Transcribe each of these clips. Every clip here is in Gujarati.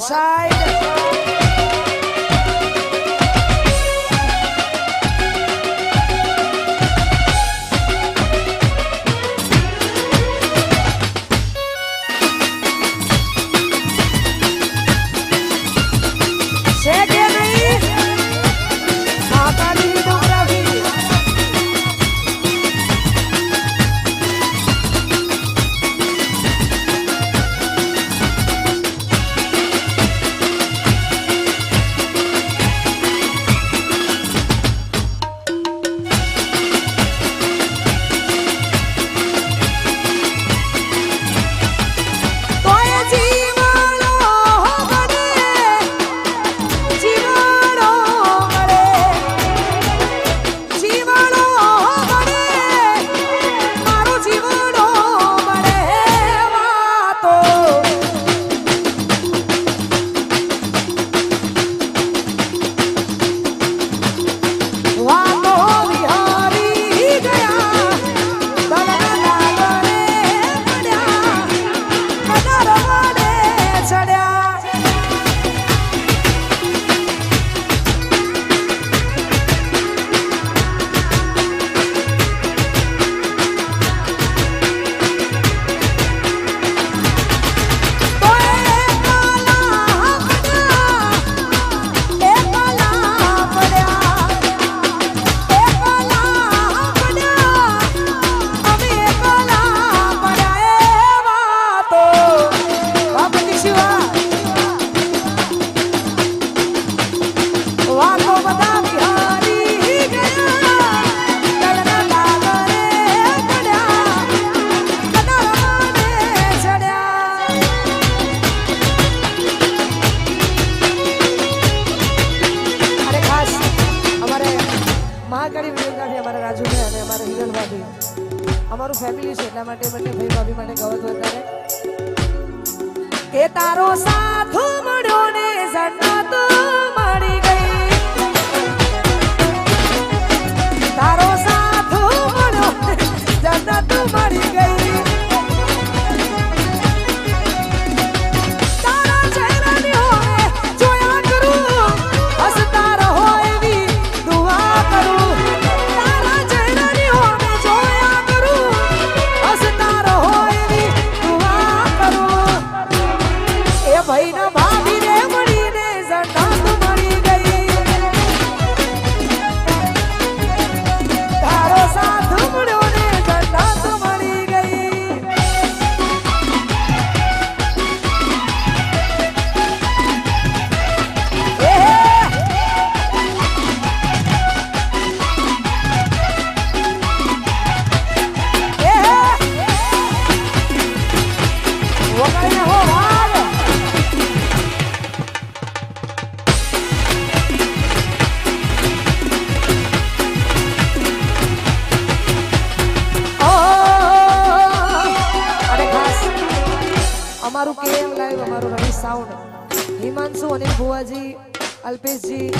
સાઈડ અમારું ફેમિલી છે એટલા માટે બંને ભાઈ ભાભી માટે ગવત વધારે કે તારો સાથ મળ્યો ને જન્નત મળી ગઈ તારો સાથ મળ્યો જન્નત મળી ગઈ ભાઈ ના ભાભી રે મળીને જન્નત મળી ગઈ તારો સાથ મળ્યો ને જન્નત મળી ગઈ વગાડીને હો અમારું કેમ લાઈવ અમારું રવિ સાઉન્ડ હિમાંશુ અનિલ ભુવાજી અલ્પેશજી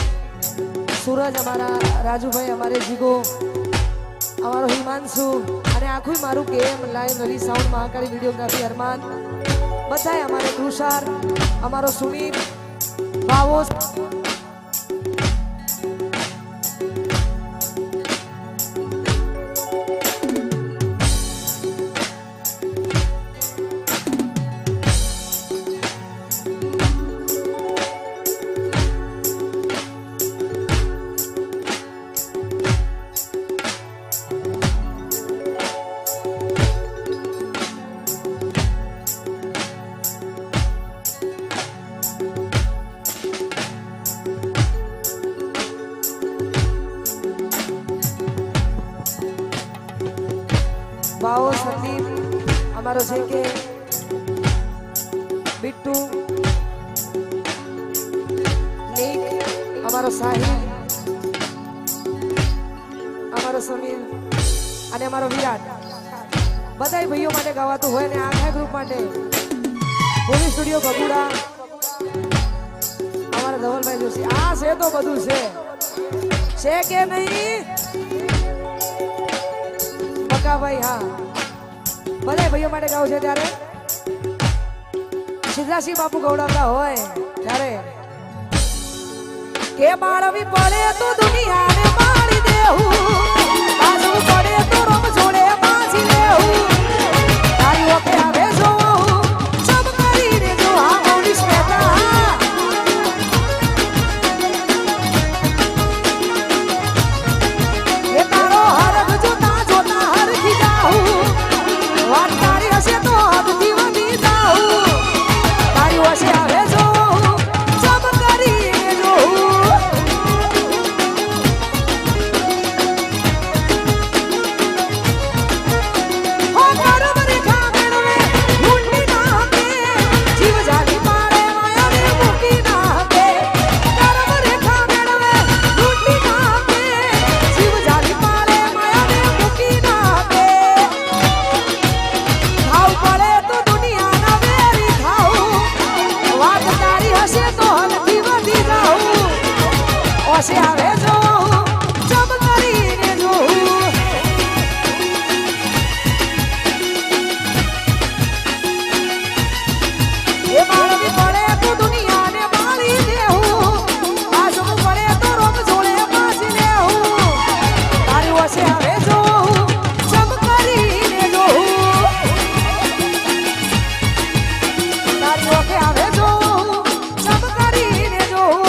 સૂરજ અમારા રાજુભાઈ અમારે જીગો અમારો હિમાંશુ અને આખું મારું કેમ લાઈવ રવિ સાઉન્ડ મહાકાળી વિડીયોગ્રાફી અરમાન બધાય અમારે કૃષાર અમારો સુમિત ભાવો ભાવો સંદીપ અમારો છે કે બિટ્ટુ નીક અમારો સાહિલ અમારો સમીર અને અમારો વિરાટ બધાય ભાઈઓ માટે ગાવાતું હોય ને આખા ગ્રુપ માટે પોલીસ સ્ટુડિયો બગુડા અમારા ધવલભાઈ જોશી આ છે તો બધું છે કે નહીં ભાઈ હા બધા ભાઈઓ માટે ગાવ છે ત્યારે સિદ્ધાસિંહ બાપુ ગૌડાવતા હોય ત્યારે કે બાળવી પડે તો દુનિયાને મારી દેવું, બાજવું પડે તો રમ જોડે બાજી લેવું, તારી ઓકે આવે જોવું સબ કરીને જો આ મોડી સ્મેતા એ તારો હરખ જોતા જોતા હરખી જાઉં, વાત તારી હશે તો હદથી વધી જાઉં, તારી ઓછે આવે જોવું સબ કરીને જોવું. હો કરમ રેખા મેળવે ઊંડી ના આપે, જીવ જાની પાડે માયાને મૂકી ના આપે, કરમ રેખા મેળવે ઊંડી ના આપે, જીવ જાની પાડે માયાને મૂકી ના આપે. ખાવ પડે તો દુનિયાના વેરી ખાવું, વાત તારી હશે તો હદથી વધી જાઉં, ઓછે આવે જોવું જમ કરીને જોવું. એ માળવી પડે તો દુનિયાને માળી દેવું, બાજવું પડે તો રોમ જોડે બાજી લેવું, તારી ઓછે આવે જોવું જમ કરીને જોવું, તારી ઓકે આવે જોવું જમ કરીને જોવું.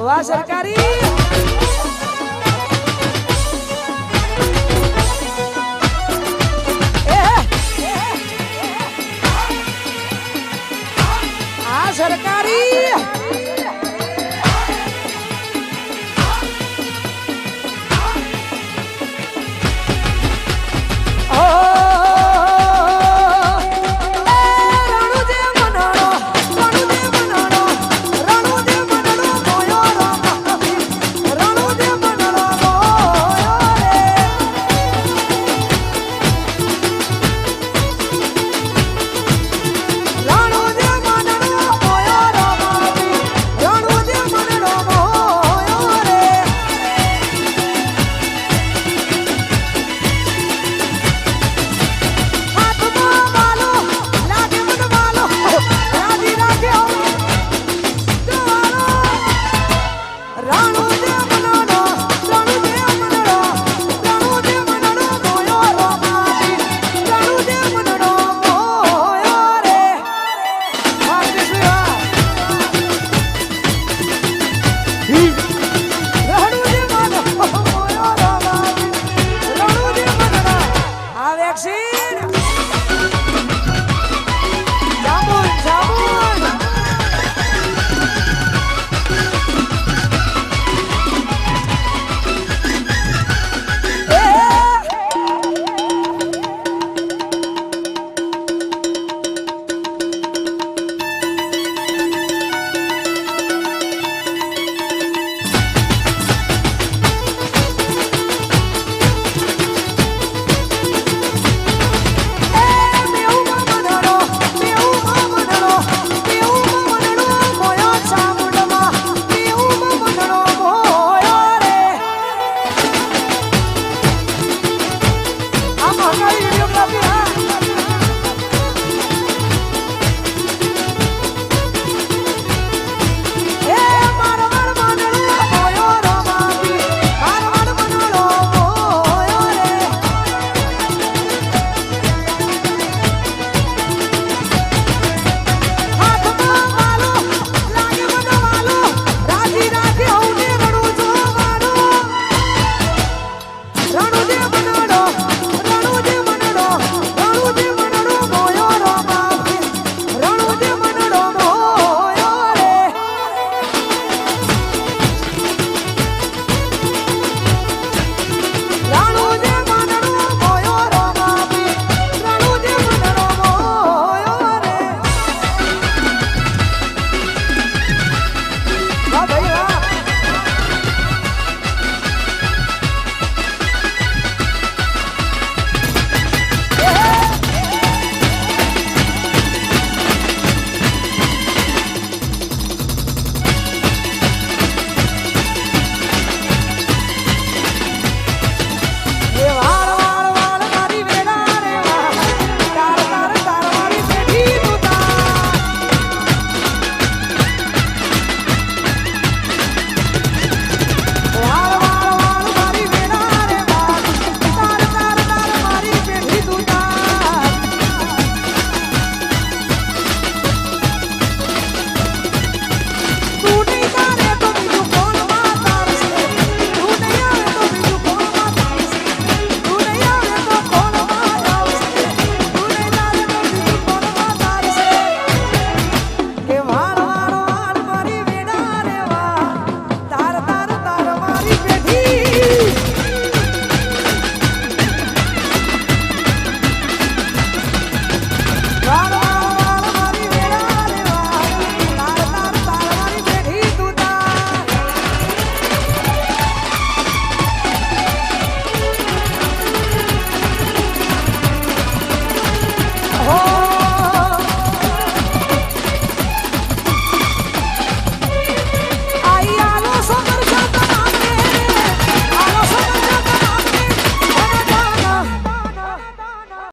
વાહ સરકારી આ સરકારી